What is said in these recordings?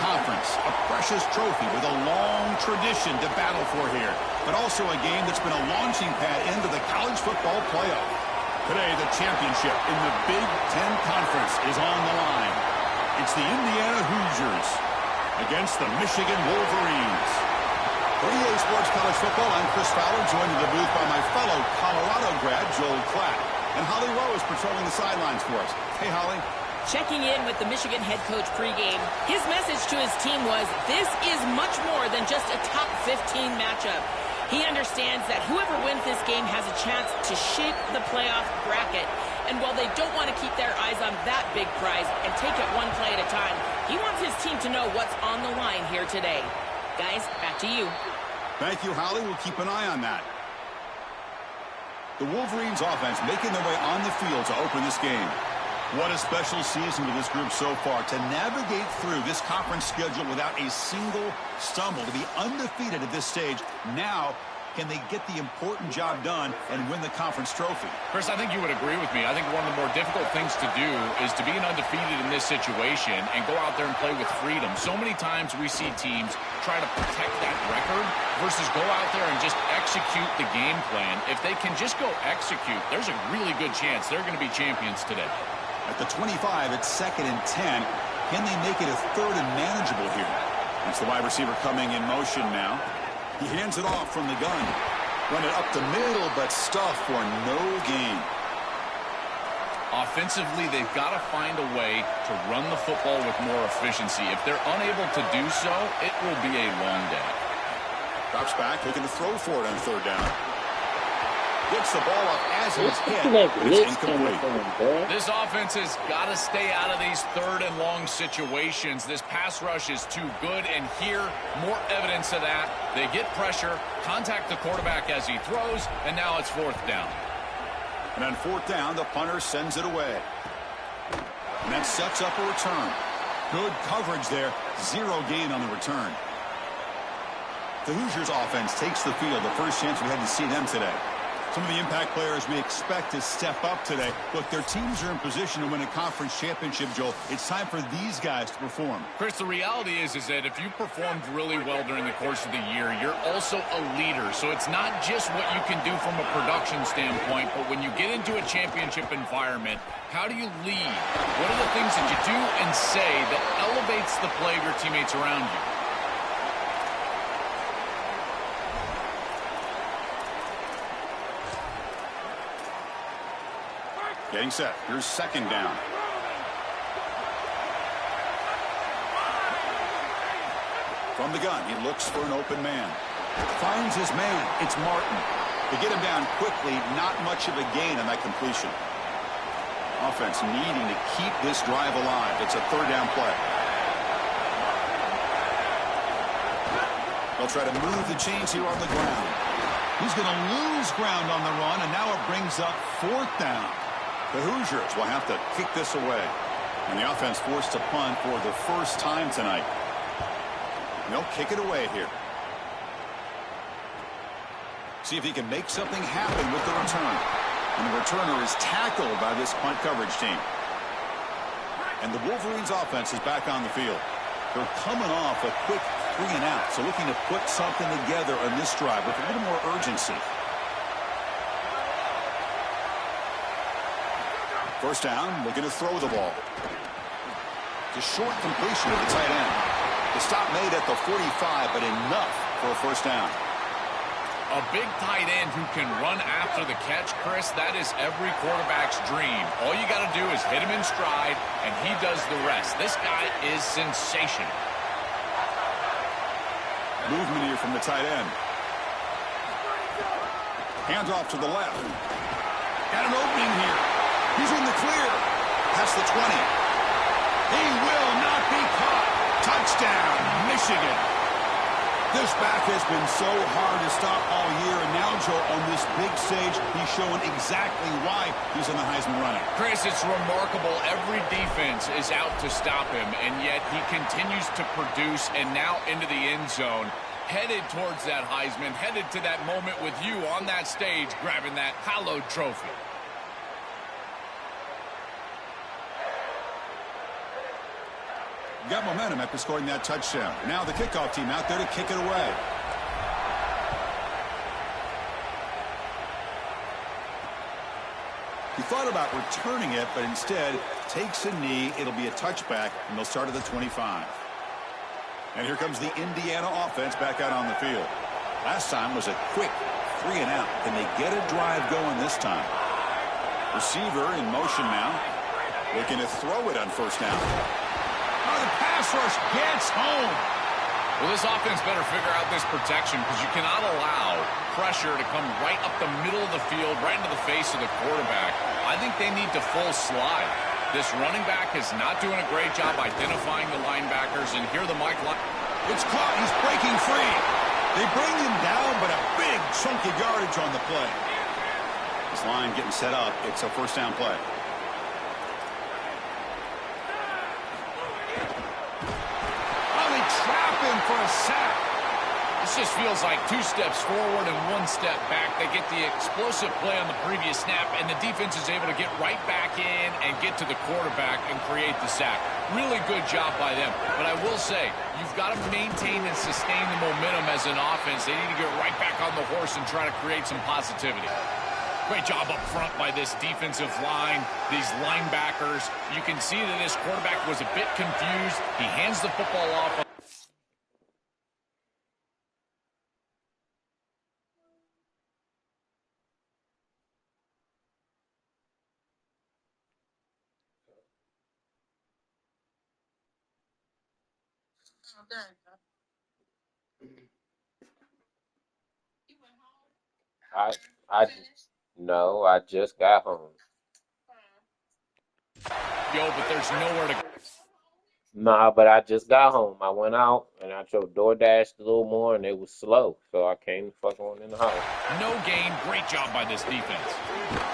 conference, a precious trophy with a long tradition to battle for here, but also a game that's been a launching pad into the college football playoff. Today, the championship in the Big Ten Conference is on the line. It's the Indiana Hoosiers against the Michigan Wolverines. For EA Sports College Football, I'm Chris Fowler, joined in the booth by my fellow Colorado grad, Joel Klatt. And Holly Rowe is patrolling the sidelines for us. Hey, Holly. Checking in with the Michigan head coach pregame. His message to his team was, this is much more than just a top 15 matchup. He understands that whoever wins this game has a chance to shape the playoff bracket. And while they don't want to keep their eyes on that big prize and take it one play at a time, he wants his team to know what's on the line here today. Guys, back to you. Thank you, Holly. We'll keep an eye on that. The Wolverines offense making their way on the field to open this game. What a special season for this group so far. To navigate through this conference schedule without a single stumble, to be undefeated at this stage. Now, can they get the important job done and win the conference trophy? Chris, I think you would agree with me. I think one of the more difficult things to do is to be an undefeated in this situation and go out there and play with freedom. So many times we see teams try to protect that record versus go out there and just execute the game plan. If they can just go execute, there's a really good chance they're going to be champions today. At the 25, it's 2nd and 10. Can they make it a 3rd and manageable here? That's the wide receiver coming in motion now. He hands it off from the gun. Run it up the middle, but stuffed for no gain. Offensively, they've got to find a way to run the football with more efficiency. If they're unable to do so, it will be a long day. Drops back, looking to throw for it on 3rd down. Gets the ball up as it's hit, but it's incomplete. This offense has got to stay out of these 3rd and long situations. This pass rush is too good, and here, more evidence of that. They get pressure, contact the quarterback as he throws, and now it's 4th down. And on 4th down, the punter sends it away. And that sets up a return. Good coverage there. 0 gain on the return. The Hoosiers offense takes the field. The first chance we had to see them today. Some of the impact players we expect to step up today. Look, their teams are in position to win a conference championship, Joel. It's time for these guys to perform. Chris, the reality is that if you performed really well during the course of the year, you're also a leader. So it's not just what you can do from a production standpoint, but when you get into a championship environment, how do you lead? What are the things that you do and say that elevates the play of your teammates around you? Getting set. Here's 2nd down. From the gun, he looks for an open man. Finds his man. It's Martin. They get him down quickly. Not much of a gain on that completion. Offense needing to keep this drive alive. It's a 3rd down play. They'll try to move the chains here on the ground. He's going to lose ground on the run, and now it brings up 4th down. The Hoosiers will have to kick this away. And the offense forced to punt for the first time tonight. And they'll kick it away here. See if he can make something happen with the return. And the returner is tackled by this punt coverage team. And the Wolverines offense is back on the field. They're coming off a quick 3 and out. So looking to put something together on this drive with a little more urgency. First down, looking to throw the ball. It's a short completion to the tight end. The stop made at the 45, but enough for a first down. A big tight end who can run after the catch, Chris, that is every quarterback's dream. All you got to do is hit him in stride, and he does the rest. This guy is sensational. Movement here from the tight end. Hands off to the left. Got an opening here. He's in the clear. Past the 20. He will not be caught. Touchdown, Michigan. This back has been so hard to stop all year, and now, Joe, on this big stage, he's showing exactly why he's in the Heisman running. Chris, it's remarkable. Every defense is out to stop him, and yet he continues to produce, and now into the end zone, headed towards that Heisman, headed to that moment with you on that stage, grabbing that hallowed trophy. Got momentum after scoring that touchdown. Now the kickoff team out there to kick it away. He thought about returning it, but instead takes a knee. It'll be a touchback, and they'll start at the 25. And here comes the Indiana offense back out on the field. Last time was a quick 3 and out. Can they get a drive going this time? Receiver in motion now. Looking to throw it on first down. Oh, the pass rush gets home. Well, this offense better figure out this protection because you cannot allow pressure to come right up the middle of the field, right into the face of the quarterback. I think they need to full slide. This running back is not doing a great job identifying the linebackers, and here the Mike line. It's caught. He's breaking free. They bring him down, but a big chunk of yardage on the play. This line getting set up. It's a first down play. Oh, they trap him for a sack. This just feels like 2 steps forward and 1 step back. They get the explosive play on the previous snap, and the defense is able to get right back in and get to the quarterback and create the sack. Really good job by them. But I will say, you've got to maintain and sustain the momentum as an offense. They need to get right back on the horse and try to create some positivity. Great job up front by this defensive line, these linebackers. You can see that this quarterback was a bit confused. He hands the football off. I I no, I just got home. But there's nowhere to go. Nah, but I just got home. I went out and I drove DoorDash a little more, and it was slow, so I came fuck on in the house. No gain. Great job by this defense.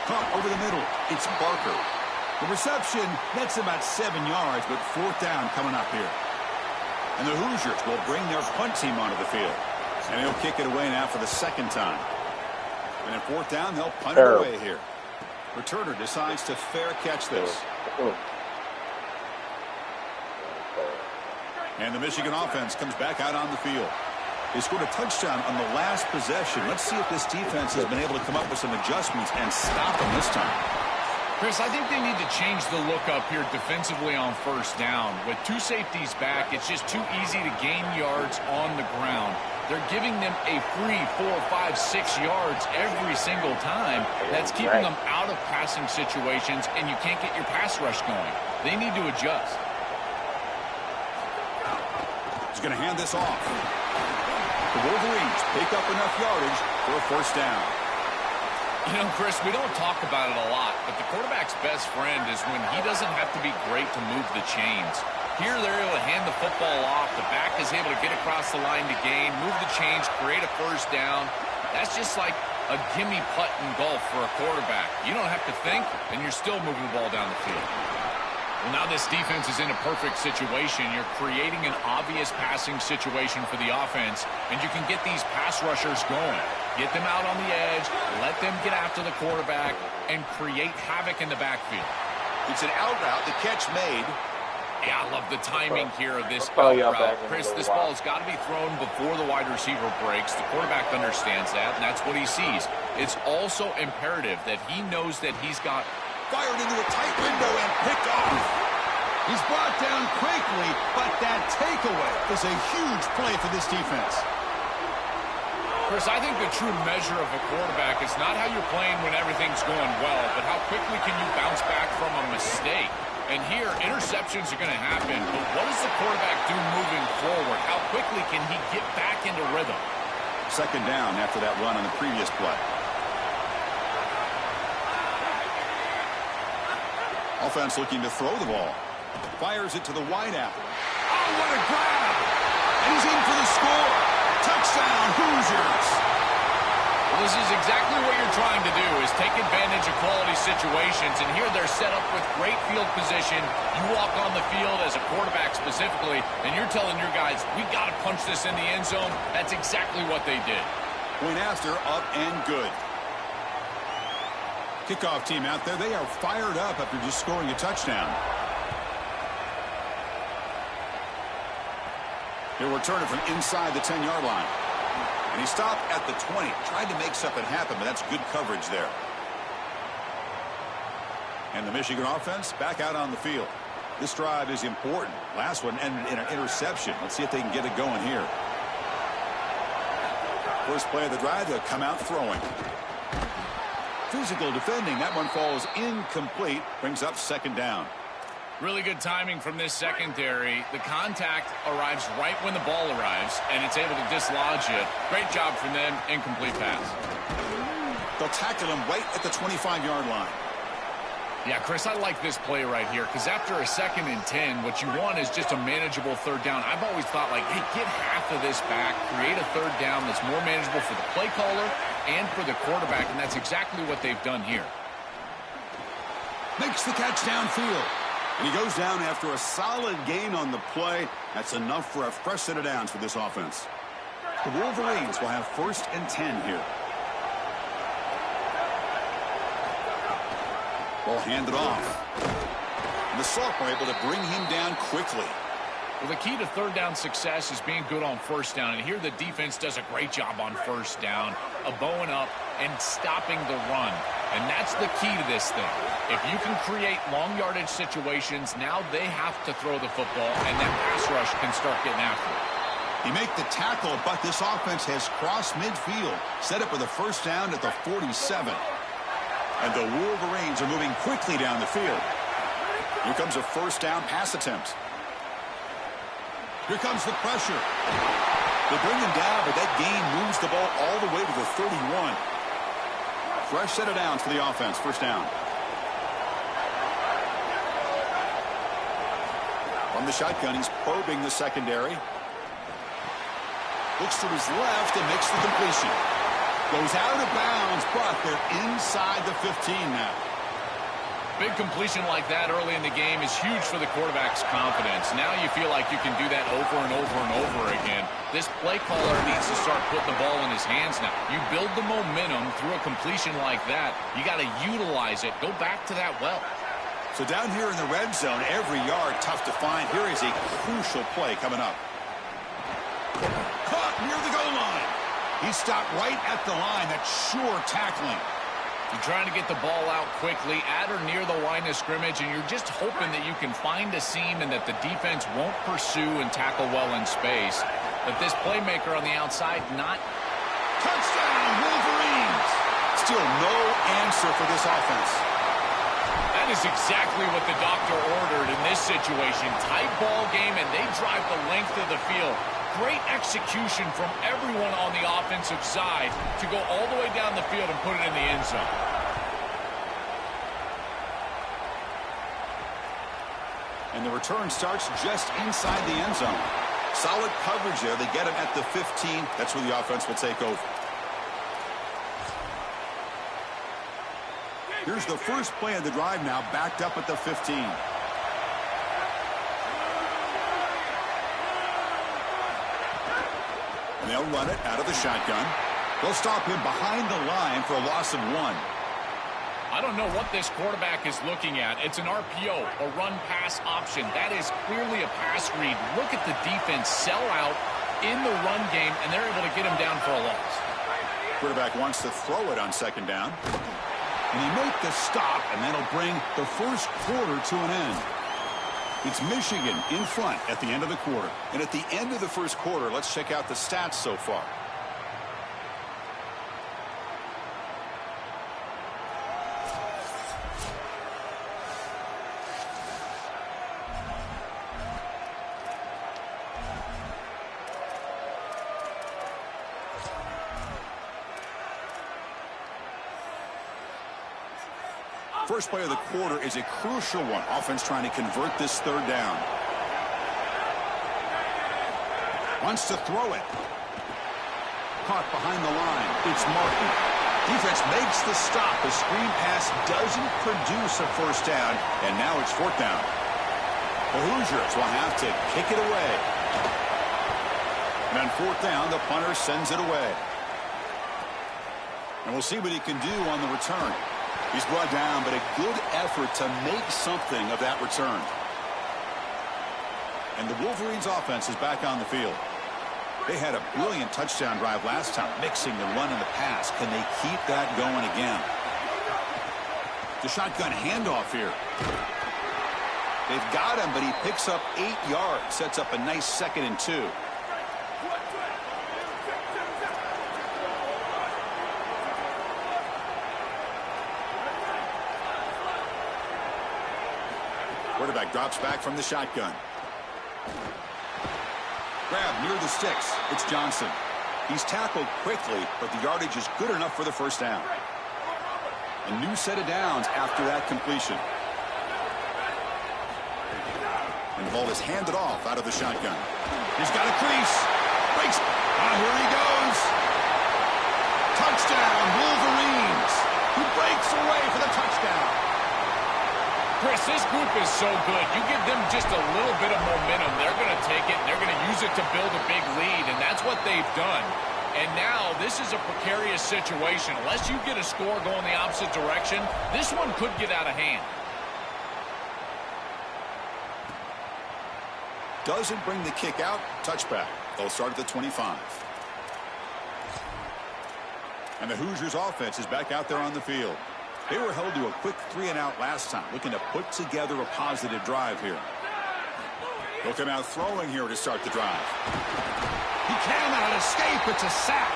Caught over the middle. It's Barker. The reception nets about 7 yards, but fourth down coming up here. And the Hoosiers will bring their punt team onto the field. And he'll kick it away now for the second time. And at fourth down, they'll punt it away here. Returner decides to fair catch this. And the Michigan offense comes back out on the field. They scored a touchdown on the last possession. Let's see if this defense has been able to come up with some adjustments and stop them this time. Chris, I think they need to change the look up here defensively on first down. With 2 safeties back, it's just too easy to gain yards on the ground. They're giving them a free 4, 5, 6 yards every single time. That's keeping them out of passing situations, and you can't get your pass rush going. They need to adjust. He's going to hand this off. The Wolverines pick up enough yardage for a first down. You know, Chris, we don't talk about it a lot, but the quarterback's best friend is when he doesn't have to be great to move the chains. Here, they're able to hand the football off. The back is able to get across the line to gain, move the chains, create a first down. That's just like a gimme putt in golf for a quarterback. You don't have to think, and you're still moving the ball down the field. Well, now this defense is in a perfect situation. You're creating an obvious passing situation for the offense, and you can get these pass rushers going. Get them out on the edge, let them get after the quarterback, and create havoc in the backfield. It's an out route. The catch made. Yeah, I love the timing here of this out route. Chris, this ball has got to be thrown before the wide receiver breaks. The quarterback understands that, and that's what he sees. It's also imperative that he knows that he's got fired into a tight window and picked off. He's brought down quickly, but that takeaway is a huge play for this defense. Chris, I think the true measure of a quarterback is not how you're playing when everything's going well, but how quickly can you bounce back from a mistake. And here, interceptions are going to happen, but what does the quarterback do moving forward? How quickly can he get back into rhythm? Second down after that run on the previous play. Offense looking to throw the ball. Fires it to the wideout. Oh, what a grab! And he's in for the score. Touchdown, Hoosiers! Well, this is exactly what you're trying to do, is take advantage of quality situations. And here they're set up with great field position. You walk on the field as a quarterback specifically, and you're telling your guys, we got to punch this in the end zone. That's exactly what they did. Point after, up and good. Kickoff team out there, they are fired up after just scoring a touchdown. He'll return it from inside the 10-yard line. And he stopped at the 20. Tried to make something happen, but that's good coverage there. And the Michigan offense back out on the field. This drive is important. Last one ended in an interception. Let's see if they can get it going here. First play of the drive, they'll come out throwing. Physical defending. That one falls incomplete. Brings up second down. Really good timing from this secondary. The contact arrives right when the ball arrives, and it's able to dislodge it. Great job from them. Incomplete pass. They'll tackle him right at the 25-yard line. Yeah, Chris, I like this play right here because after a 2nd and 10, what you want is just a manageable third down. I've always thought, like, hey, get half of this back, create a third down that's more manageable for the play caller and for the quarterback, and that's exactly what they've done here. Makes the catch downfield. And he goes down after a solid gain on the play. That's enough for a fresh set of downs for this offense. The Wolverines will have 1st and 10 here. Ball handed off. And the Sophomore able to bring him down quickly. Well, the key to third down success is being good on first down. And here the defense does a great job on first down of bowing up and stopping the run. And that's the key to this thing. If you can create long yardage situations, now they have to throw the football, and that pass rush can start getting after it. He make the tackle, but this offense has crossed midfield. Set up with a first down at the 47. And the Wolverines are moving quickly down the field. Here comes a first down pass attempt. Here comes the pressure. They bring him down, but that gain moves the ball all the way to the 31. Fresh set of downs for the offense. First down. From the shotgun, he's probing the secondary. Looks to his left and makes the completion. Goes out of bounds, but they're inside the 15 now. Big completion like that early in the game is huge for the quarterback's confidence. Now you feel like you can do that over and over and over again. This play caller needs to start putting the ball in his hands now. You build the momentum through a completion like that. You got to utilize it. Go back to that well. So down here in the red zone, every yard tough to find. Here is a crucial play coming up. Caught near the goal line. He stopped right at the line. That's sure tackling. You're trying to get the ball out quickly at or near the line of scrimmage, and you're just hoping that you can find a seam and that the defense won't pursue and tackle well in space. But this playmaker on the outside, not... Touchdown, Wolverines! Still no answer for this offense. That is exactly what the doctor ordered in this situation. Tight ball game, and they drive the length of the field. Great execution from everyone on the offensive side to go all the way down the field and put it in the end zone. And the return starts just inside the end zone. Solid coverage there. They get him at the 15. That's where the offense will take over. Here's the first play of the drive now, backed up at the 15. And they'll run it out of the shotgun. They'll stop him behind the line for a loss of 1. I don't know what this quarterback is looking at. It's an RPO, a run-pass option. That is clearly a pass read. Look at the defense sell out in the run game, and they're able to get him down for a loss. Quarterback wants to throw it on second down. And he make the stop, and that'll bring the first quarter to an end. It's Michigan in front at the end of the quarter. And at the end of the first quarter, let's check out the stats so far. First play of the quarter is a crucial one. Offense trying to convert this third down. Wants to throw it. Caught behind the line. It's Martin. Defense makes the stop. The screen pass doesn't produce a first down, and now it's fourth down. The Hoosiers will have to kick it away. And on fourth down, the punter sends it away. And we'll see what he can do on the return. He's brought down, but a good effort to make something of that return. And the Wolverines offense is back on the field. They had a brilliant touchdown drive last time, mixing the run and the pass. Can they keep that going again? The shotgun handoff here. They've got him, but he picks up 8 yards. Sets up a nice 2nd and 2. Quarterback drops back from the shotgun. Grab near the sticks. It's Johnson. He's tackled quickly, but the yardage is good enough for the first down. A new set of downs after that completion. And the ball is handed off out of the shotgun. He's got a crease. Breaks. Here he goes. Touchdown, Wolverines. Who breaks away for the touchdown. Chris, this group is so good. You give them just a little bit of momentum, they're going to take it, and they're going to use it to build a big lead, and that's what they've done. And now this is a precarious situation. Unless you get a score going the opposite direction, this one could get out of hand. Doesn't bring the kick out. Touchback. They'll start at the 25. And the Hoosiers offense is back out there on the field. They were held to a quick 3-and-out last time, looking to put together a positive drive here. They'll come out throwing here to start the drive. He cannot escape. It's a sack.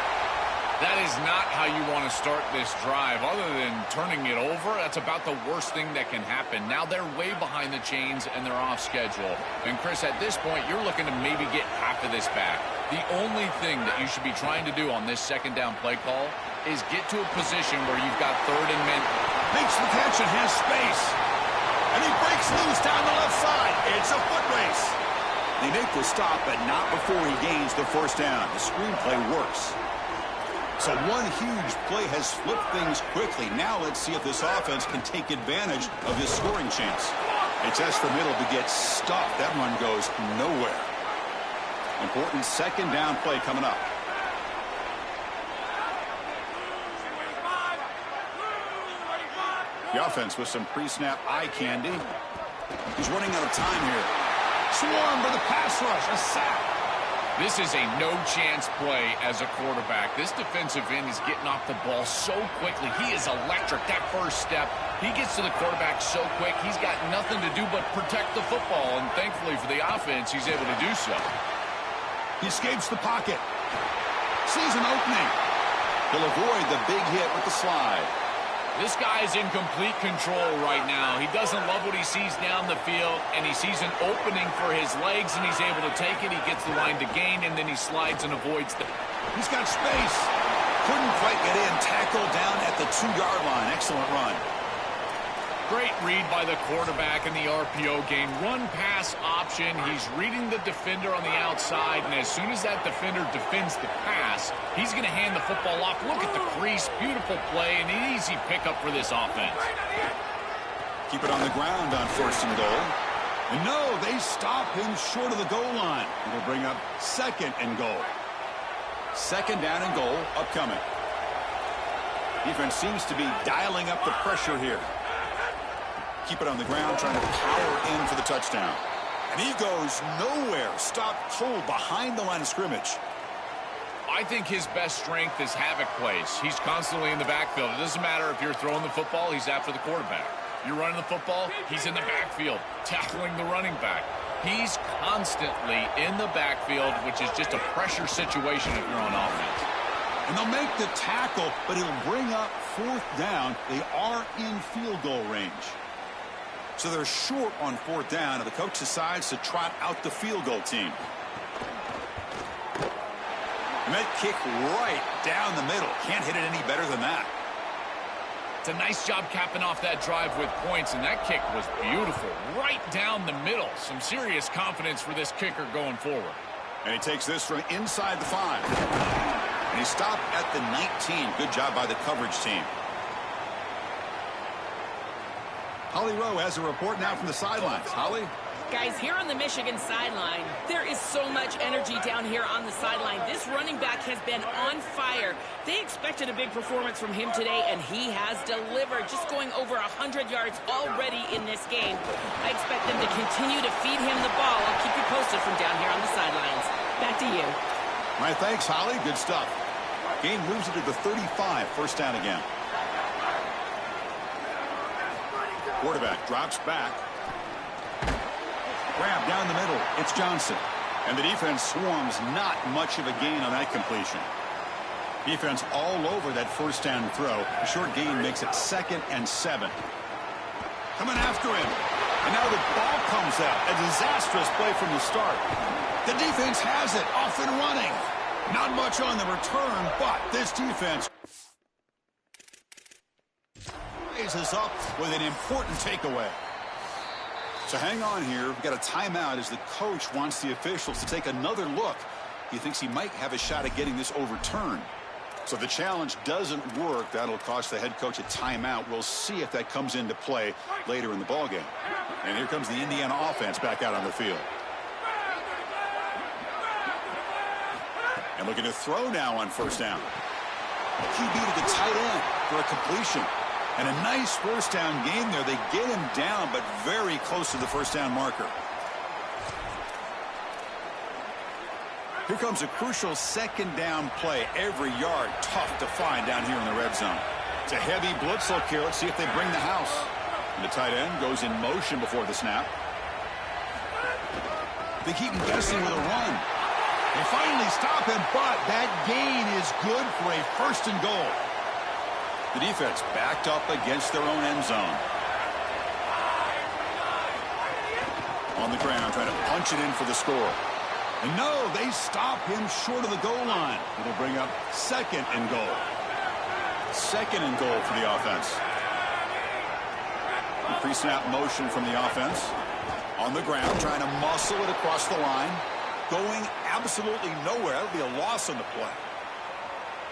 That is not how you want to start this drive. Other than turning it over, that's about the worst thing that can happen. Now they're way behind the chains and they're off schedule. And Chris, at this point, you're looking to maybe get half of this back. The only thing that you should be trying to do on this 2nd down play call is get to a position where you've got 3rd and men. Makes the catch and has space. And he breaks loose down the left side. It's a foot race. They make the stop, but not before he gains the first down. The screenplay works. So one huge play has flipped things quickly. Now let's see if this offense can take advantage of this scoring chance. They test the middle to get stopped. That run goes nowhere. Important 2nd down play coming up. The offense with some pre-snap eye candy. He's running out of time here. Swarm for the pass rush. A sack. This is a no-chance play as a quarterback. This defensive end is getting off the ball so quickly. He is electric. That first step, he gets to the quarterback so quick, he's got nothing to do but protect the football. And thankfully for the offense, he's able to do so. He escapes the pocket. Sees an opening. He'll avoid the big hit with the slide. This guy's in complete control right now. He doesn't love what he sees down the field, and he sees an opening for his legs, and he's able to take it. He gets the line to gain, and then he slides and avoids the... He's got space. Couldn't quite get in. Tackled down at the 2-yard line. Excellent run. Great read by the quarterback in the RPO game. Run-pass option. He's reading the defender on the outside, and as soon as that defender defends the pass, he's going to hand the football off. Look at the crease. Beautiful play, and an easy pickup for this offense. Keep it on the ground on 1st and goal. And no, they stop him short of the goal line. It'll bring up 2nd and goal. 2nd down and goal upcoming. Defense seems to be dialing up the pressure here. Keep it on the ground, trying to power in for the touchdown. And he goes nowhere. Stopped cold behind the line of scrimmage. I think his best strength is havoc plays. He's constantly in the backfield. It doesn't matter if you're throwing the football, he's after the quarterback. You're running the football, he's in the backfield, tackling the running back. He's constantly in the backfield, which is just a pressure situation if you're on offense. And they'll make the tackle, but it'll bring up 4th down. They are in field goal range. So they're short on 4th down, and the coach decides to trot out the field goal team. And that kick right down the middle. Can't hit it any better than that. It's a nice job capping off that drive with points, and that kick was beautiful. Right down the middle. Some serious confidence for this kicker going forward. And he takes this from inside the 5. And he stopped at the 19. Good job by the coverage team. Holly Rowe has a report now from the sidelines. Holly? Guys, here on the Michigan sideline, there is so much energy down here on the sideline. This running back has been on fire. They expected a big performance from him today, and he has delivered, just going over 100 yards already in this game. I expect them to continue to feed him the ball. I'll keep you posted from down here on the sidelines. Back to you. All right, thanks, Holly. Good stuff. Game moves it to the 35, first down again. Quarterback drops back. Grab down the middle. It's Johnson. And the defense swarms not much of a gain on that completion. Defense all over that first down throw. A short gain makes it 2nd and 7. Coming after him. And now the ball comes out. A disastrous play from the start. The defense has it. Off and running. Not much on the return, but this defense raises up with an important takeaway. So hang on here. We've got a timeout as the coach wants the officials to take another look. He thinks he might have a shot at getting this overturned. So if the challenge doesn't work, that'll cost the head coach a timeout. We'll see if that comes into play later in the ballgame. And here comes the Indiana offense back out on the field. And looking to throw now on first down. QB to the tight end for a completion. And a nice first down game there. They get him down, but very close to the first down marker. Here comes a crucial second down play. Every yard tough to find down here in the red zone. It's a heavy blitz look here. Let's see if they bring the house. And the tight end goes in motion before the snap. They keep him guessing with a run. They finally stop him, but that gain is good for a 1st and goal. The defense backed up against their own end zone. On the ground, trying to punch it in for the score. And no, they stop him short of the goal line. It'll bring up 2nd and goal. 2nd and goal for the offense. Pre-snap motion from the offense. On the ground, trying to muscle it across the line. Going absolutely nowhere. That'll be a loss on the play.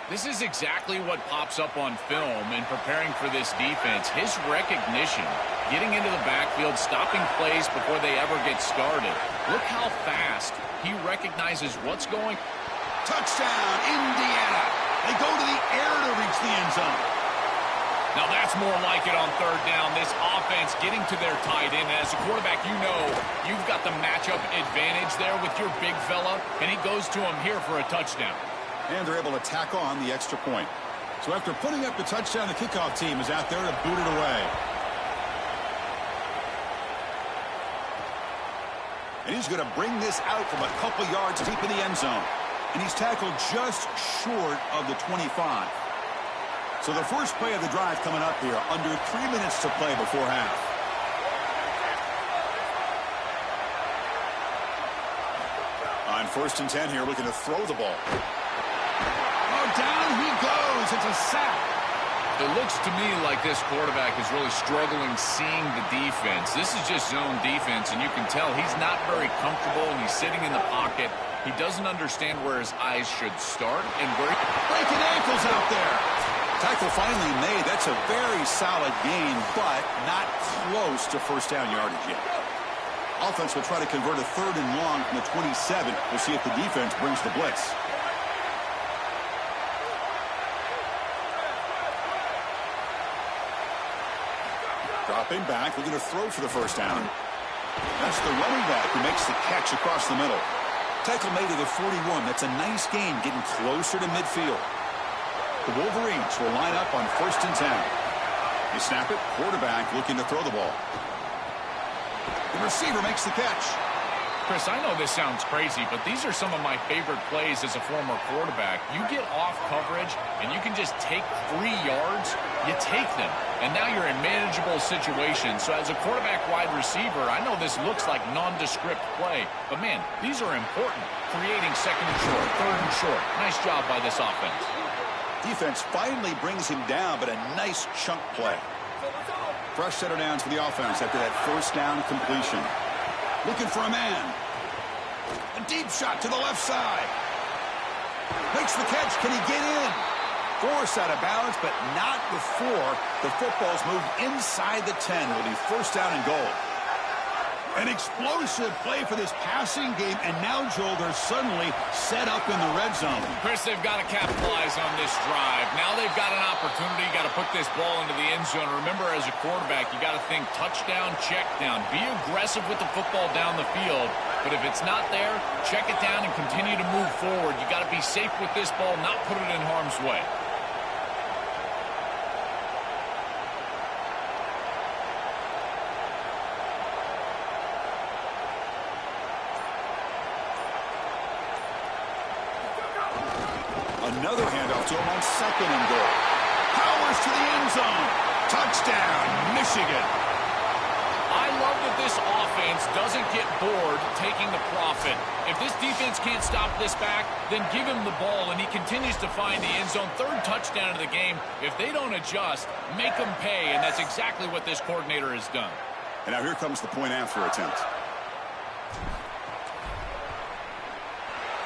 This is exactly what pops up on film in preparing for this defense. His recognition, getting into the backfield, stopping plays before they ever get started. Look how fast he recognizes what's going. Touchdown, Indiana. They go to the air to reach the end zone. Now that's more like it on 3rd down. This offense getting to their tight end. As a quarterback, you know you've got the matchup advantage there with your big fella, and he goes to him here for a touchdown. And they're able to tack on the extra point. So after putting up the touchdown, the kickoff team is out there to boot it away. And he's going to bring this out from a couple yards deep in the end zone. And he's tackled just short of the 25. So the first play of the drive coming up here, under 3 minutes to play before half. On 1st and 10 here, looking to throw the ball. Down he goes. It's a sack. It looks to me like this quarterback is really struggling seeing the defense. This is just zone defense, and you can tell he's not very comfortable, and he's sitting in the pocket. He doesn't understand where his eyes should start and where... Breaking ankles out there. Tackle finally made. That's a very solid gain, but not close to first down yardage yet. Offense will try to convert a 3rd and long from the 27. We'll see if the defense brings the blitz. Dropping back, looking to throw for the first down. That's the running back who makes the catch across the middle. Tackle made to the 41. That's a nice gain, getting closer to midfield. The Wolverines will line up on 1st and 10. They snap it, quarterback looking to throw the ball. The receiver makes the catch. Chris, I know this sounds crazy, but these are some of my favorite plays as a former quarterback. You get off coverage, and you can just take 3 yards. You take them, and now you're in manageable situations. So as a quarterback wide receiver, I know this looks like nondescript play, but, man, these are important. Creating 2nd and short, 3rd and short. Nice job by this offense. Defense finally brings him down, but a nice chunk play. Fresh set of downs for the offense after that first down completion. Looking for a man. A deep shot to the left side. Makes the catch. Can he get in? Forced out of bounds, but not before the football's moved inside the 10. Will be first down and goal. An explosive play for this passing game, and now, Joel, they're suddenly set up in the red zone. Chris, they've got to capitalize on this drive. Now they've got an opportunity. You got to put this ball into the end zone. Remember, as a quarterback, you got to think touchdown, check down. Be aggressive with the football down the field. But if it's not there, check it down and continue to move forward. You got to be safe with this ball, not put it in harm's way. Another handoff to him on 2nd and goal. Powers to the end zone. Touchdown, Michigan. I love that this offense doesn't get bored taking the profit. If this defense can't stop this back, then give him the ball, and he continues to find the end zone. 3rd touchdown of the game. If they don't adjust, make them pay, and that's exactly what this coordinator has done. And now here comes the point after attempt.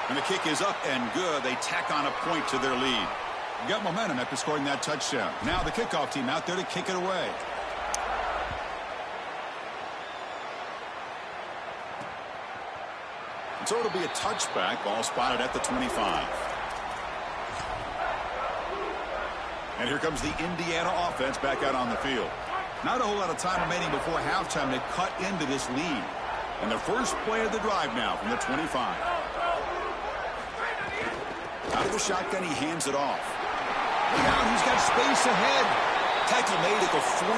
And the kick is up and good. They tack on a point to their lead. Got momentum after scoring that touchdown. Now the kickoff team out there to kick it away. And so it'll be a touchback. Ball spotted at the 25. And here comes the Indiana offense back out on the field. Not a whole lot of time remaining before halftime to cut into this lead. And the first play of the drive now from the 25. Out of the shotgun, he hands it off. Look out, he's got space ahead. Tackle made at the 41.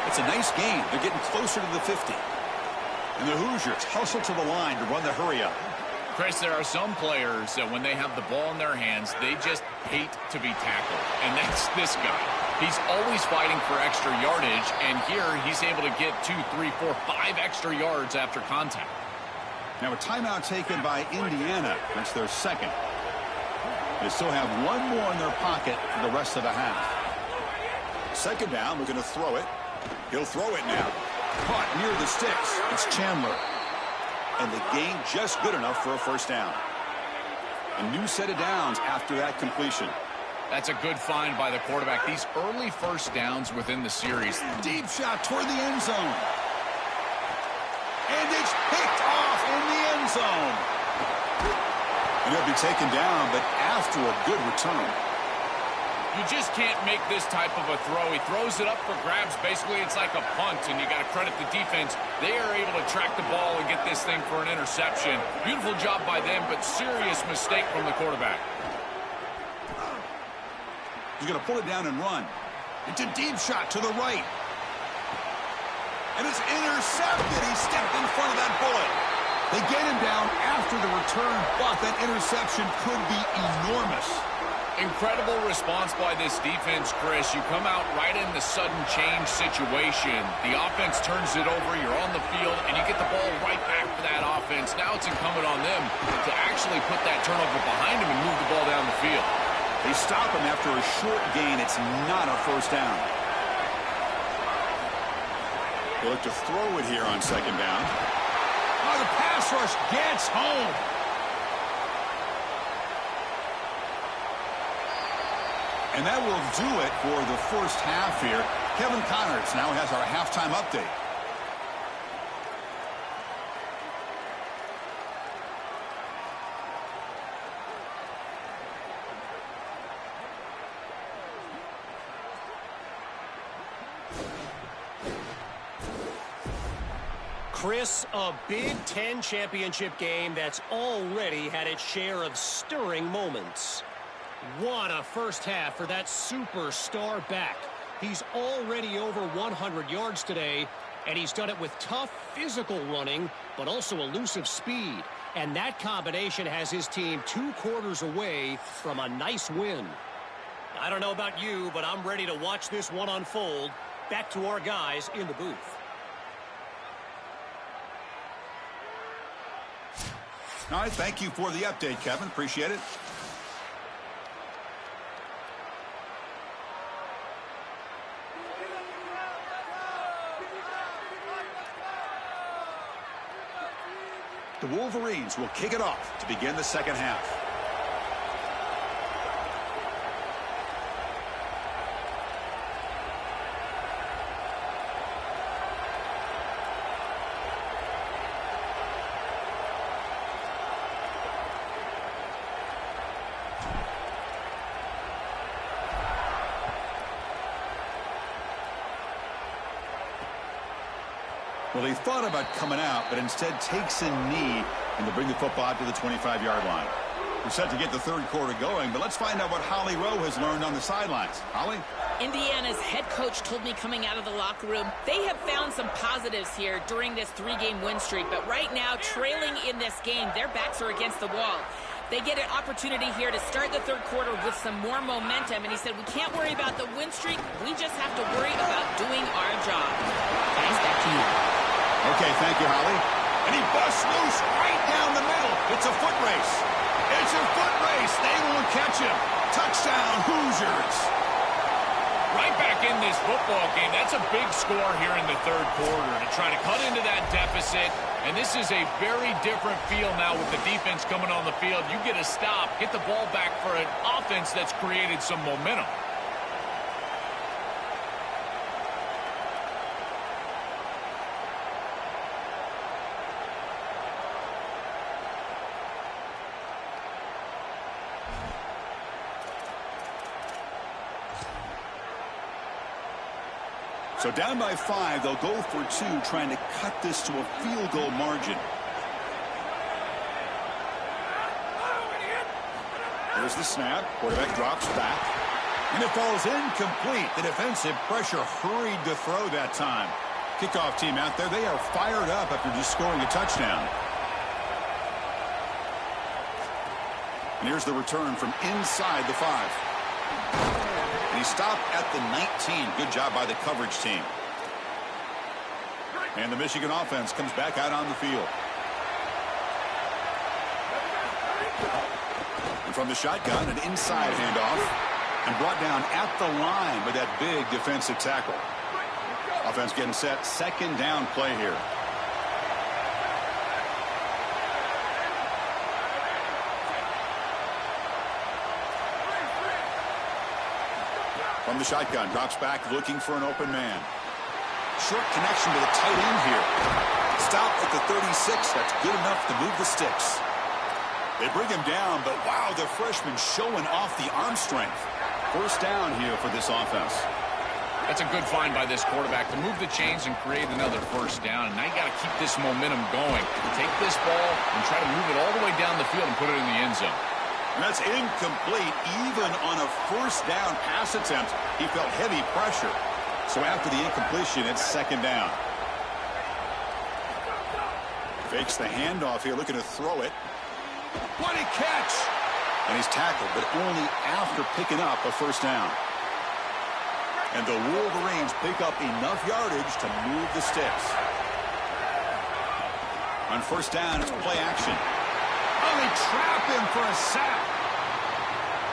It's a nice gain. They're getting closer to the 50. And the Hoosiers hustle to the line to run the hurry up. Chris, there are some players that when they have the ball in their hands, they just hate to be tackled. And that's this guy. He's always fighting for extra yardage, and here he's able to get 2, 3, 4, 5 extra yards after contact. Now a timeout taken by Indiana. That's their 2nd. They still have one more in their pocket for the rest of the half. 2nd down, we're going to throw it. He'll throw it now. Caught near the sticks. It's Chandler. And the gain just good enough for a 1st down. A new set of downs after that completion. That's a good find by the quarterback. These early 1st downs within the series. Deep shot toward the end zone. And it's picked off in the end zone. And he'll be taken down, but after a good return. You just can't make this type of a throw. He throws it up for grabs. Basically, it's like a punt, and you got to credit the defense. They are able to track the ball and get this thing for an interception. Beautiful job by them, but serious mistake from the quarterback. He's going to pull it down and run. It's a deep shot to the right. And it's intercepted. He stepped in front of that bullet. They get him down after the return, but that interception could be enormous. Incredible response by this defense, Chris. You come out right in the sudden change situation. The offense turns it over, you're on the field, and you get the ball right back for that offense. Now it's incumbent on them to actually put that turnover behind them and move the ball down the field. They stop him after a short gain. It's not a 1st down. They look to throw it here on 2nd down. Oh, the pass rush gets home. And that will do it for the 1st half here. Kevin Connors now has our halftime update. Chris, a Big Ten championship game that's already had its share of stirring moments. What a 1st half for that superstar back. He's already over 100 yards today, and he's done it with tough physical running, but also elusive speed. And that combination has his team 2 quarters away from a nice win. I don't know about you, but I'm ready to watch this one unfold. Back to our guys in the booth. All right, thank you for the update, Kevin. Appreciate it. The Wolverines will kick it off to begin the 2nd half. Well, he thought about coming out, but instead takes a knee and to bring the football out to the 25-yard line. We're set to get the third quarter going, but let's find out what Holly Rowe has learned on the sidelines. Holly? Indiana's head coach told me coming out of the locker room, they have found some positives here during this 3-game win streak, but right now, trailing in this game, their backs are against the wall. They get an opportunity here to start the third quarter with some more momentum, and he said, we can't worry about the win streak, we just have to worry about doing our job. Guys, back to you. Okay, thank you, Holly. And he busts loose right down the middle. It's a foot race. It's a foot race. They won't catch him. Touchdown, Hoosiers. Right back in this football game. That's a big score here in the third quarter to try to cut into that deficit. And this is a very different feel now with the defense coming on the field. You get a stop, get the ball back for an offense that's created some momentum. So down by 5, they'll go for 2, trying to cut this to a field goal margin. There's the snap. Quarterback drops back. And it falls incomplete. The defensive pressure hurried to throw that time. Kickoff team out there, they are fired up after just scoring a touchdown. And here's the return from inside the 5. And he stopped at the 19. Good job by the coverage team. And the Michigan offense comes back out on the field. And from the shotgun, an inside handoff. And brought down at the line by that big defensive tackle. Offense getting set. Second down play here. From the shotgun, drops back, looking for an open man. Short connection to the tight end here. Stop at the 36. That's good enough to move the sticks. They bring him down, but wow, the freshman showing off the arm strength. First down here for this offense. That's a good find by this quarterback to move the chains and create another first down. And now you got to keep this momentum going. Take this ball and try to move it all the way down the field and put it in the end zone. And that's incomplete. Even on a first down pass attempt, he felt heavy pressure. So after the incompletion, it's second down. Fakes the handoff here, looking to throw it. What a catch! And he's tackled, but only after picking up a first down. And the Wolverines pick up enough yardage to move the sticks. On first down, it's play action. Oh, they trap him for a sack.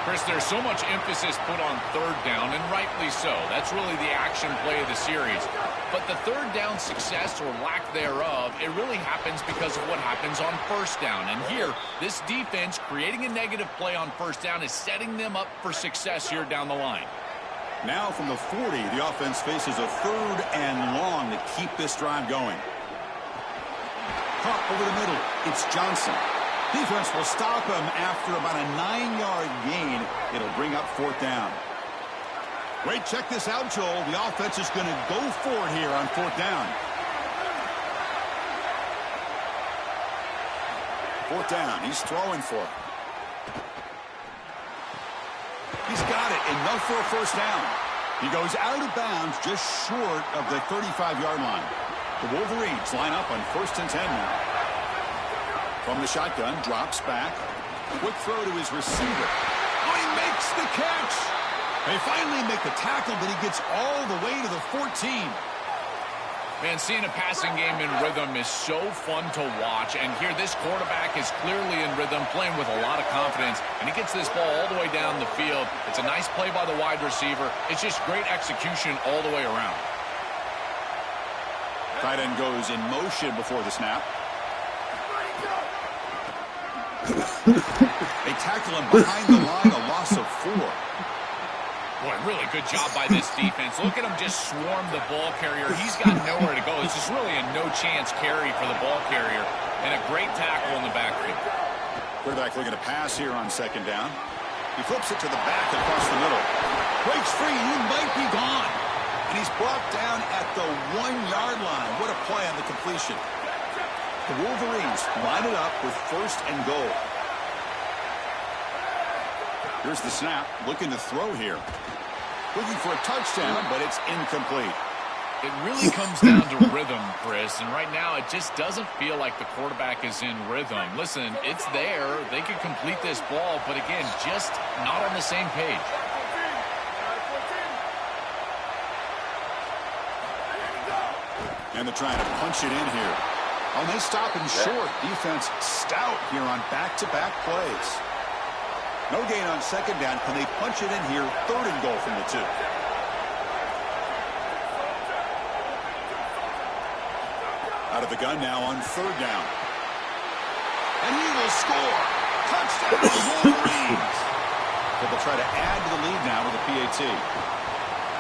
Chris, there's so much emphasis put on third down, and rightly so. That's really the action play of the series. But the third down success or lack thereof, it really happens because of what happens on first down. And here, this defense creating a negative play on first down is setting them up for success here down the line. Now from the 40, the offense faces a third and long to keep this drive going. Caught over the middle. It's Johnson. Defense will stop him after about a 9-yard gain. It'll bring up fourth down. Wait, check this out, Joel. The offense is going to go for it here on fourth down. Fourth down. He's throwing for it. He's got it. Enough for a first down. He goes out of bounds just short of the 35-yard line. The Wolverines line up on 1st and 10 now. From the shotgun, drops back. Quick throw to his receiver. Oh, he makes the catch. They finally make the tackle, but he gets all the way to the 14. Man, seeing a passing game in rhythm is so fun to watch. And here, this quarterback is clearly in rhythm, playing with a lot of confidence. And he gets this ball all the way down the field. It's a nice play by the wide receiver. It's just great execution all the way around. Tight end goes in motion before the snap. They tackle him behind the line, a loss of 4. Boy, really good job by this defense. Look at him just swarm the ball carrier. He's got nowhere to go. This is really a no-chance carry for the ball carrier, and a great tackle in the backfield. Quarterback looking to pass here on second down. He flips it to the back across the middle. Breaks free, he might be gone. And he's brought down at the 1-yard line. What a play on the completion. The Wolverines line it up with 1st and goal. Here's the snap, looking to throw here. Looking for a touchdown, but it's incomplete. It really comes down to rhythm, Chris, and right now it just doesn't feel like the quarterback is in rhythm. Listen, it's there. They could complete this ball, but again, just not on the same page. And they're trying to punch it in here. Oh, they stop him short. Defense stout here on back-to-back plays. No gain on 2nd down. Can they punch it in here? 3rd and goal from the 2. Out of the gun now on 3rd down. And he will score. Touchdown, Wolverines. But they'll try to add to the lead now with a PAT.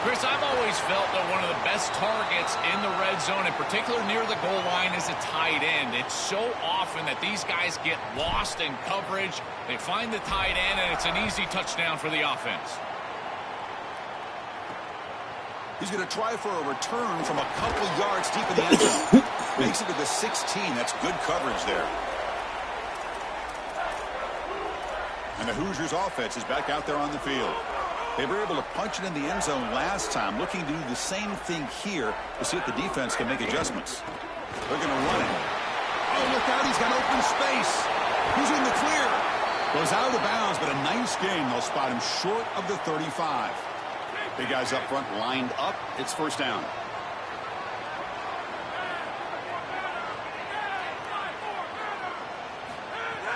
Chris, I've always felt that one of the best targets in the red zone, in particular near the goal line, is a tight end. It's so often that these guys get lost in coverage. They find the tight end, and it's an easy touchdown for the offense. He's going to try for a return from a couple yards deep in the end zone. Makes it to the 16. That's good coverage there. And the Hoosiers offense is back out there on the field. They were able to punch it in the end zone last time, looking to do the same thing here to see if the defense can make adjustments. They're going to run it. Oh, look out, he's got open space. Who's in the clear? Goes out of bounds, but a nice game. They'll spot him short of the 35. Big guys up front lined up. It's 1st down.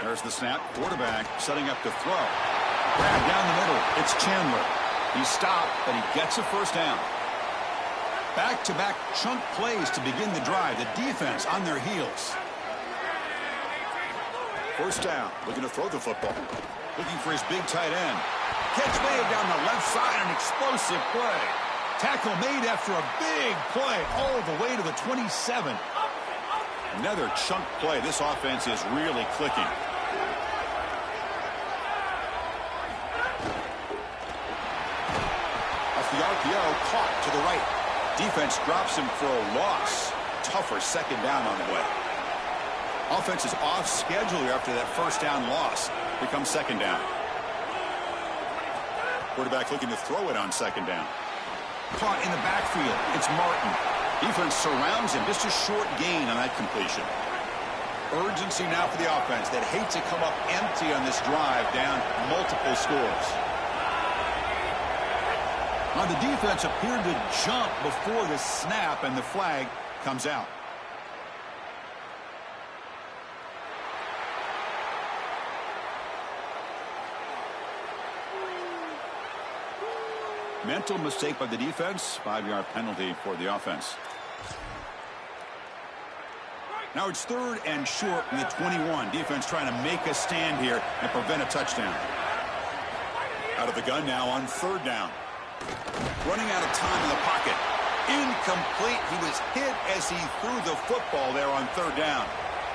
There's the snap. Quarterback setting up to throw. Grab down the middle. It's Chandler. He stopped, but he gets a 1st down. Back-to-back chunk plays to begin the drive. The defense on their heels. 1st down. Looking to throw the football. Looking for his big tight end. Catch made down the left side. An explosive play. Tackle made after a big play all the way to the 27. Another chunk play. This offense is really clicking. The RPO caught to the right. Defense drops him for a loss. Tougher 2nd down on the way. Offense is off schedule here after that 1st down loss. Becomes 2nd down. Quarterback looking to throw it on 2nd down. Caught in the backfield. It's Martin. Defense surrounds him. Just a short gain on that completion. Urgency now for the offense that hate to come up empty on this drive, down multiple scores. Now the defense appeared to jump before the snap, and the flag comes out. Mental mistake by the defense. 5-yard penalty for the offense. Now it's 3rd and short from the 21. Defense trying to make a stand here and prevent a touchdown. Out of the gun now on 3rd down. Running out of time in the pocket. Incomplete. He was hit as he threw the football there on 3rd down.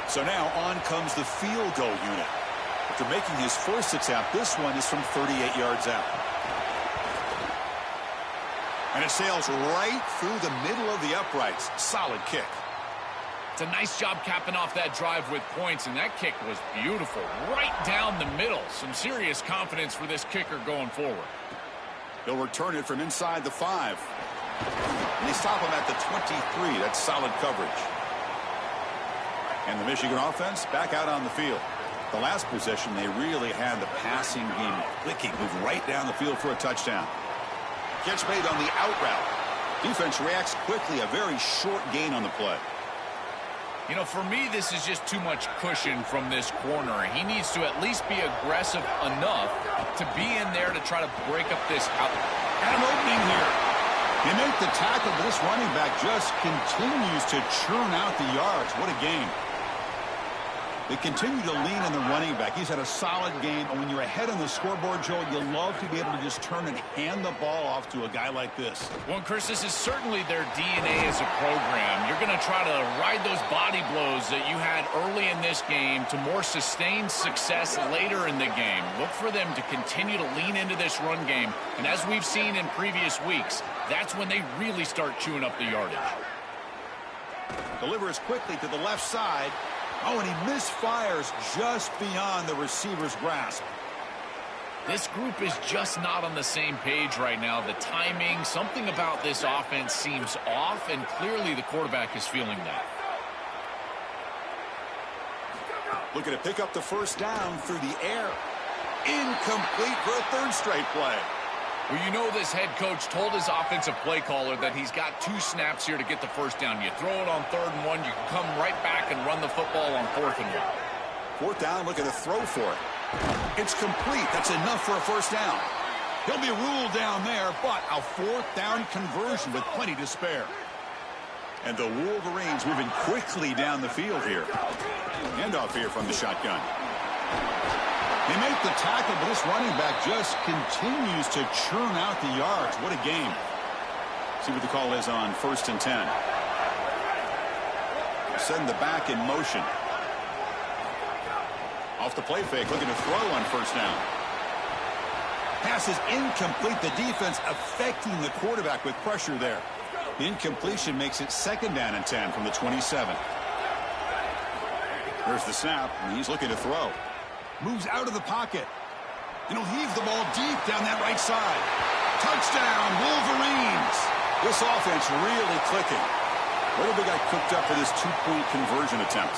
So now on comes the field goal unit. After making his 1st attempt, this one is from 38 yards out. And it sails right through the middle of the uprights. Solid kick. It's a nice job capping off that drive with points, and that kick was beautiful. Right down the middle. Some serious confidence for this kicker going forward. He'll return it from inside the 5. And they stop him at the 23. That's solid coverage. And the Michigan offense back out on the field. The last possession, they really had the passing game clicking. Moved right down the field for a touchdown. Catch made on the out route. Defense reacts quickly. A very short gain on the play. You know, for me, this is just too much cushion from this corner. He needs to at least be aggressive enough to be in there to try to break up this out. And an opening here. They make the tackle, but this running back just continues to churn out the yards. What a game. They continue to lean on the running back. quarterback. He's had a solid game, and when you're ahead on the scoreboard, Joel, you love to be able to just turn and hand the ball off to a guy like this. Well, Chris, this is certainly their DNA as a program. You're going to try to ride those body blows that you had early in this game to more sustained success later in the game. Look for them to continue to lean into this run game, and as we've seen in previous weeks, that's when they really start chewing up the yardage. Delivers quickly to the left side. Oh, and he misfires just beyond the receiver's grasp. This group is just not on the same page right now. The timing, something about this offense seems off, and clearly the quarterback is feeling that. Looking to pick up the first down through the air. Incomplete for a third straight play. Well, you know this head coach told his offensive play caller that he's got 2 snaps here to get the first down. You throw it on 3rd and 1, you can come right back and run the football on 4th and 1. 4th down, looking to throw for it. It's complete. That's enough for a first down. He'll be ruled down there, but a 4th down conversion with plenty to spare. And the Wolverines moving quickly down the field here. Handoff here from the shotgun. They make the tackle, but this running back just continues to churn out the yards. What a game. See what the call is on 1st and 10. Send the back in motion. Off the play fake, looking to throw on 1st down. Pass is incomplete. The defense affecting the quarterback with pressure there. The incompletion makes it 2nd down and 10 from the 27. There's the snap, and he's looking to throw. Moves out of the pocket. And he'll heave the ball deep down that right side. Touchdown, Wolverines. This offense really clicking. What have they got cooked up for this 2-point conversion attempt?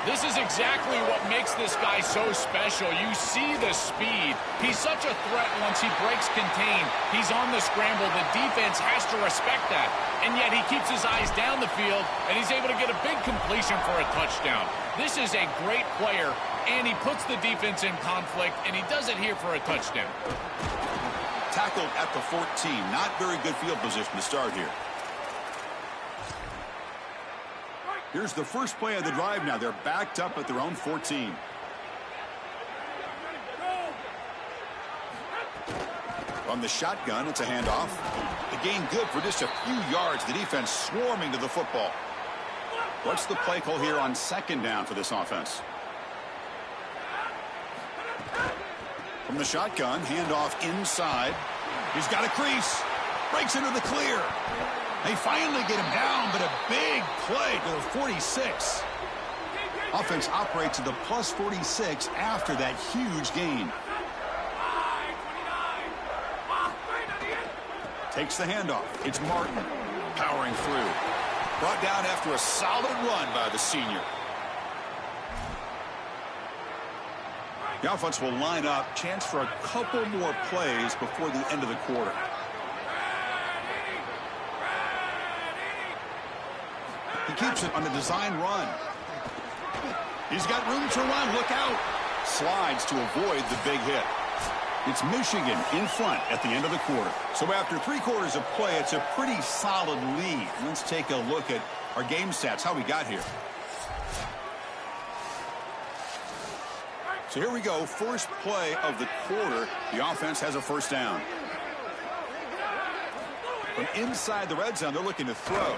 This is exactly what makes this guy so special. You see the speed. He's such a threat once he breaks contain. He's on the scramble. The defense has to respect that. And yet he keeps his eyes down the field, and he's able to get a big completion for a touchdown. This is a great player, and he puts the defense in conflict, and he does it here for a touchdown. Tackled at the 14. Not very good field position to start here. Here's the first play of the drive now. They're backed up at their own 14. From the shotgun, it's a handoff. The gain good for just a few yards. The defense swarming to the football. What's the play call here on 2nd down for this offense? From the shotgun, handoff inside. He's got a crease. Breaks into the clear. They finally get him down, but a big play to the 46. Offense operates at the plus 46 after that huge gain. Takes the handoff. It's Martin powering through. Brought down after a solid run by the senior. The offense will line up. Chance for a couple more plays before the end of the quarter. He keeps it on the design run. He's got room to run. Look out. Slides to avoid the big hit. It's Michigan in front at the end of the quarter. So after 3 quarters of play, it's a pretty solid lead. Let's take a look at our game stats, how we got here. So here we go. First play of the quarter. The offense has a first down. From inside the red zone, they're looking to throw.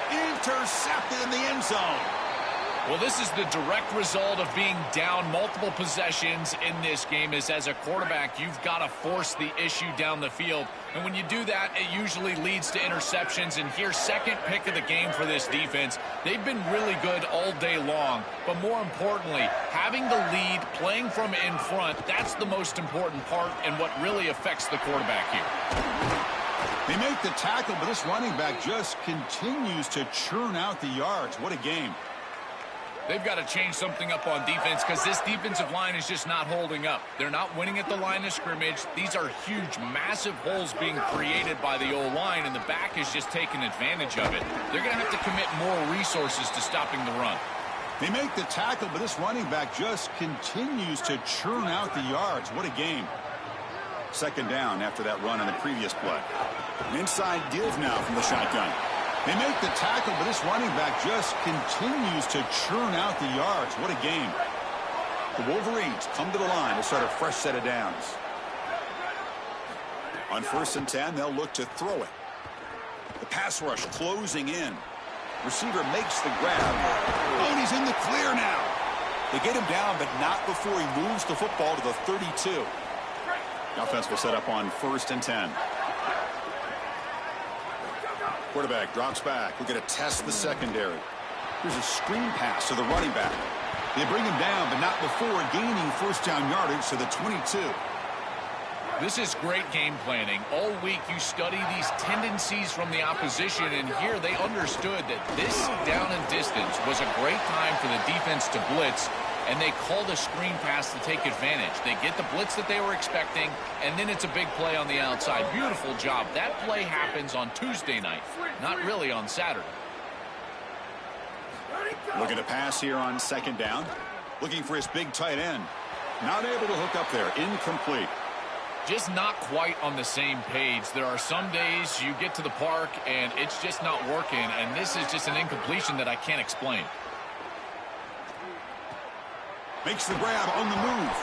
Intercepted in the end zone. Well, this is the direct result of being down multiple possessions in this game. Is as a quarterback, you've got to force the issue down the field. And when you do that, it usually leads to interceptions. And here's 2nd pick of the game for this defense. They've been really good all day long. But more importantly, having the lead, playing from in front, that's the most important part and what really affects the quarterback here. They make the tackle, but this running back just continues to churn out the yards. What a game. They've got to change something up on defense because this defensive line is just not holding up. They're not winning at the line of scrimmage. These are huge, massive holes being created by the O-line, and the back is just taking advantage of it. They're going to have to commit more resources to stopping the run. They make the tackle, but this running back just continues to churn out the yards. What a game. 2nd down after that run on the previous play. An inside give now from the shotgun. They make the tackle, but this running back just continues to churn out the yards. What a game. The Wolverines come to the line to start a fresh set of downs. On 1st and 10, they'll look to throw it. The pass rush closing in. Receiver makes the grab. Oh, and he's in the clear now. They get him down, but not before he moves the football to the 32. The offense will set up on 1st and 10. Quarterback drops back. We're going to test the secondary. Here's a screen pass to the running back. They bring him down, but not before gaining first down yardage to the 22. This is great game planning. All week you study these tendencies from the opposition, and here they understood that this down and distance was a great time for the defense to blitz, and they called a screen pass to take advantage. They get the blitz that they were expecting, and then it's a big play on the outside. Beautiful job. That play happens on Tuesday night, not really on Saturday. Looking to pass here on 2nd down. Looking for his big tight end. Not able to hook up there. Incomplete. Just not quite on the same page. There are some days you get to the park and it's just not working, and this is just an incompletion that I can't explain. Makes the grab on the move.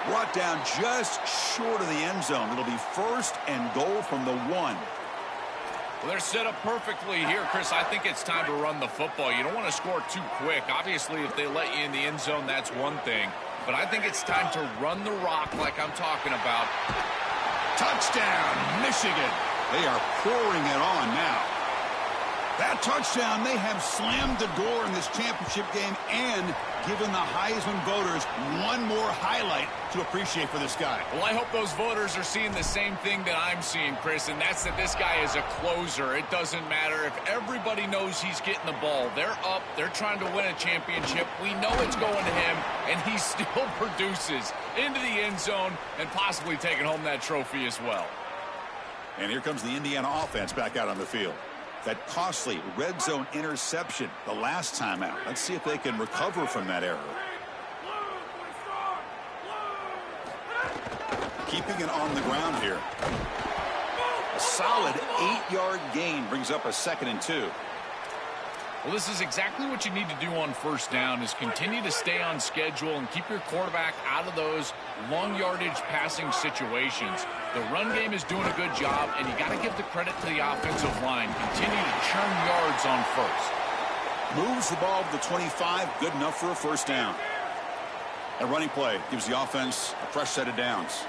Brought down just short of the end zone. It'll be 1st and goal from the 1. Well, they're set up perfectly here, Chris. I think it's time to run the football. You don't want to score too quick. Obviously, if they let you in the end zone, that's one thing. But I think it's time to run the rock like I'm talking about. Touchdown, Michigan. They are pouring it on now. That touchdown may have slammed the door in this championship game and given the Heisman voters one more highlight to appreciate for this guy. Well, I hope those voters are seeing the same thing that I'm seeing, Chris, and that's that this guy is a closer. It doesn't matter if everybody knows he's getting the ball. They're up. They're trying to win a championship. We know it's going to him, and he still produces into the end zone and possibly taking home that trophy as well. And here comes the Indiana offense back out on the field. That costly red zone interception the last time out. Let's see if they can recover from that error. Keeping it on the ground here. A solid 8-yard gain brings up a 2nd and 2. Well, this is exactly what you need to do on 1st down is continue to stay on schedule and keep your quarterback out of those long yardage passing situations. The run game is doing a good job, and you got to give the credit to the offensive line. Continue to churn yards on 1st. Moves the ball to the 25, good enough for a 1st down. A running play gives the offense a fresh set of downs.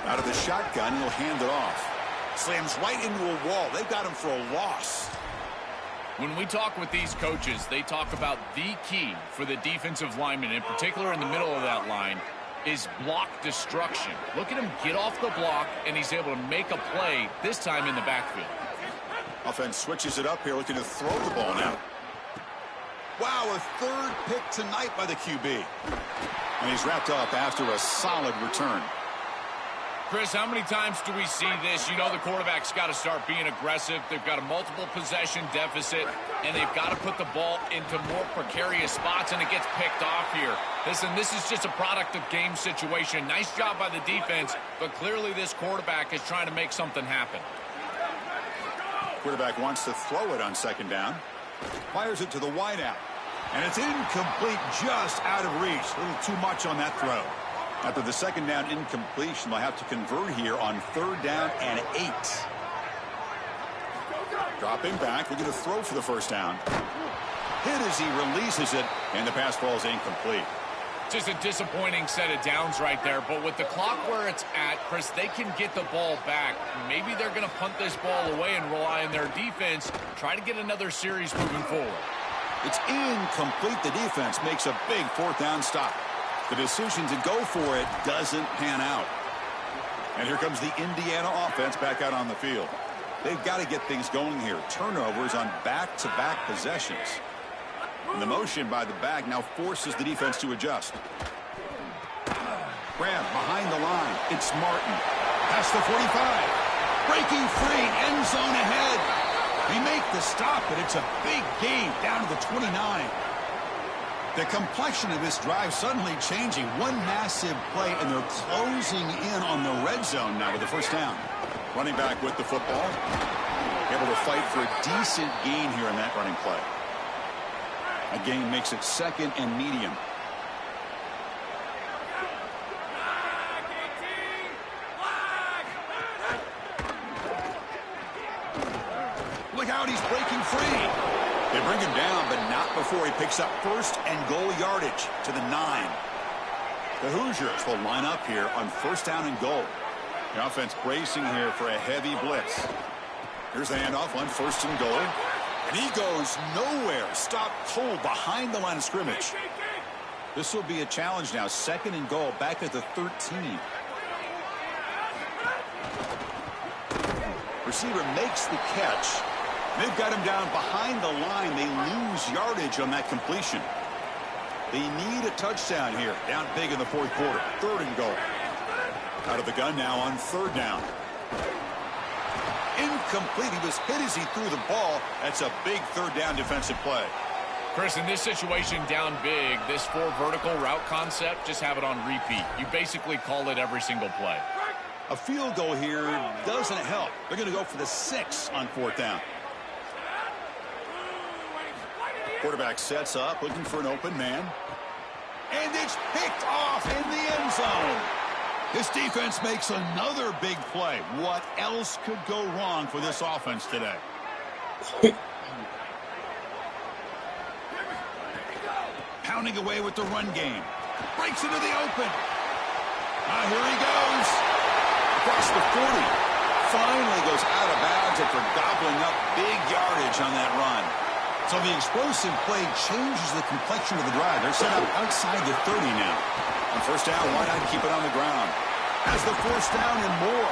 Out of the shotgun, he'll hand it off. Slams right into a wall. They got him for a loss. When we talk with these coaches, they talk about the key for the defensive lineman, in particular in the middle of that line, is block destruction. Look at him get off the block, and he's able to make a play, this time in the backfield. Offense switches it up here, looking to throw the ball now. Wow, a 3rd pick tonight by the QB. And he's wrapped up after a solid return. Chris, how many times do we see this? You know the quarterback's got to start being aggressive. They've got a multiple possession deficit, and they've got to put the ball into more precarious spots, and it gets picked off here. Listen, this is just a product of game situation. Nice job by the defense, but clearly this quarterback is trying to make something happen. Quarterback wants to throw it on 2nd down. Fires it to the wideout. And it's incomplete, just out of reach. A little too much on that throw. After the 2nd down incompletion, they'll have to convert here on 3rd down and 8. Dropping back, looking to throw for the 1st down. Hit as he releases it, and the pass ball is incomplete. Just a disappointing set of downs right there, but with the clock where it's at, Chris, they can get the ball back. Maybe they're going to punt this ball away and rely on their defense, try to get another series moving forward. It's incomplete. The defense makes a big 4th down stop. The decision to go for it doesn't pan out. And here comes the Indiana offense back out on the field. They've got to get things going here. Turnovers on back-to-back possessions. And the motion by the back now forces the defense to adjust. Grab behind the line. It's Martin. Past the 45. Breaking free. End zone ahead. They make the stop, but it's a big gain down to the 29. The complexion of this drive suddenly changing. One massive play, and they're closing in on the red zone now with the 1st down. Running back with the football. Able to fight for a decent gain here in that running play. A gain makes it 2nd and medium. Look out, he's breaking free. They bring him down, but not before he picks up 1st and goal yardage to the 9. The Hoosiers will line up here on 1st down and goal. The offense bracing here for a heavy blitz. Here's the handoff on 1st and goal. And he goes nowhere. Stopped cold behind the line of scrimmage. This will be a challenge now. 2nd and goal back at the 13. Receiver makes the catch. They've got him down behind the line. They lose yardage on that completion. They need a touchdown here. Down big in the 4th quarter. 3rd and goal. Out of the gun now on 3rd down. Incomplete. He was hit as he threw the ball. That's a big 3rd down defensive play. Chris, in this situation, down big, this 4 vertical route concept, just have it on repeat. You basically call it every single play. A field goal here doesn't help. They're going to go for the 6 on 4th down. Quarterback sets up, looking for an open man. And it's picked off in the end zone. This defense makes another big play. What else could go wrong for this offense today? Pounding away with the run game. Breaks into the open. Here he goes. Across the 40. Finally goes out of bounds after gobbling up big yardage on that run. So the explosive play changes the complexion of the drive. They're set up outside the 30 now. On 1st down, why not keep it on the ground? Has the 4th down and more.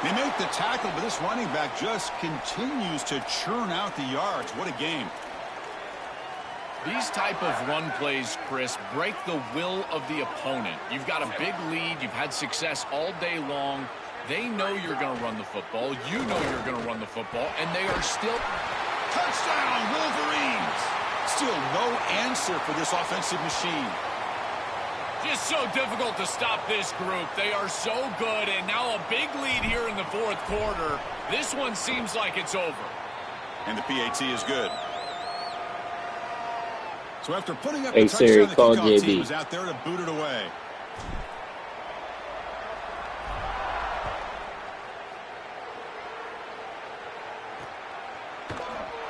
They make the tackle, but this running back just continues to churn out the yards. What a game. These type of run plays, Chris, break the will of the opponent. You've got a big lead. You've had success all day long. They know you're going to run the football. You know you're going to run the football, and they are still... Touchdown, Wolverines! Still no answer for this offensive machine. Just so difficult to stop this group. They are so good, and now a big lead here in the 4th quarter. This one seems like it's over. And the PAT is good. So after putting up Hey, the Siri, touchdown, call the kickoff JB. team was out there to boot it away.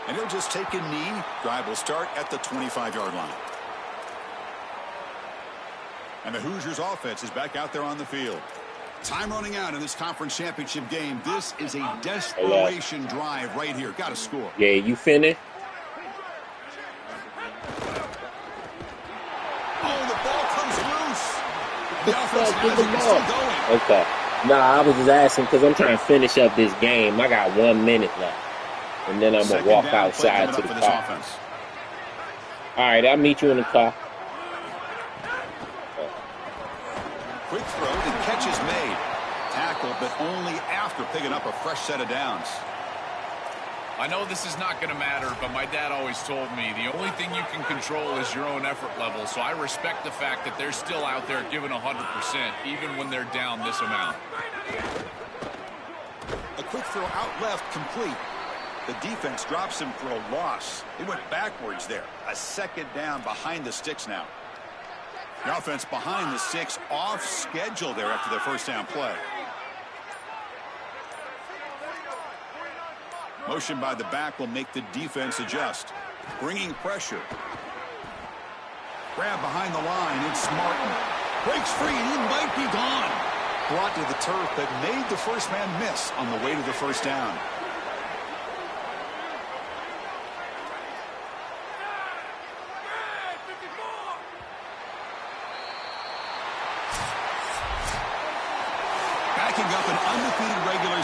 And he'll just take a knee. Drive will start at the 25-yard line. And the Hoosiers offense is back out there on the field. Time running out in this conference championship game. This is a desperation drive right here. Got to score. Yeah, you finished? Oh, the ball comes loose. The offense Get has the it. It's ball. still going. Okay. Nah, I was just asking because I'm trying to finish up this game. I got 1 minute left. And then I'm going to walk Second down play outside coming to up the for this car. offense. All right, I'll meet you in the car. Quick throw, the catch is made. Tackle, but only after picking up a fresh set of downs. I know this is not going to matter, but my dad always told me the only thing you can control is your own effort level. So I respect the fact that they're still out there giving 100%, even when they're down this amount. A quick throw out left, complete. The defense drops him for a loss. He went backwards there. A 2nd down behind the sticks now. The offense behind the 6, off schedule there after the 1st down play. Motion by the back will make the defense adjust. Bringing pressure. Grab behind the line. It's Martin. Breaks free and he might be gone. Brought to the turf but made the first man miss on the way to the 1st down. Backing up an undefeated regular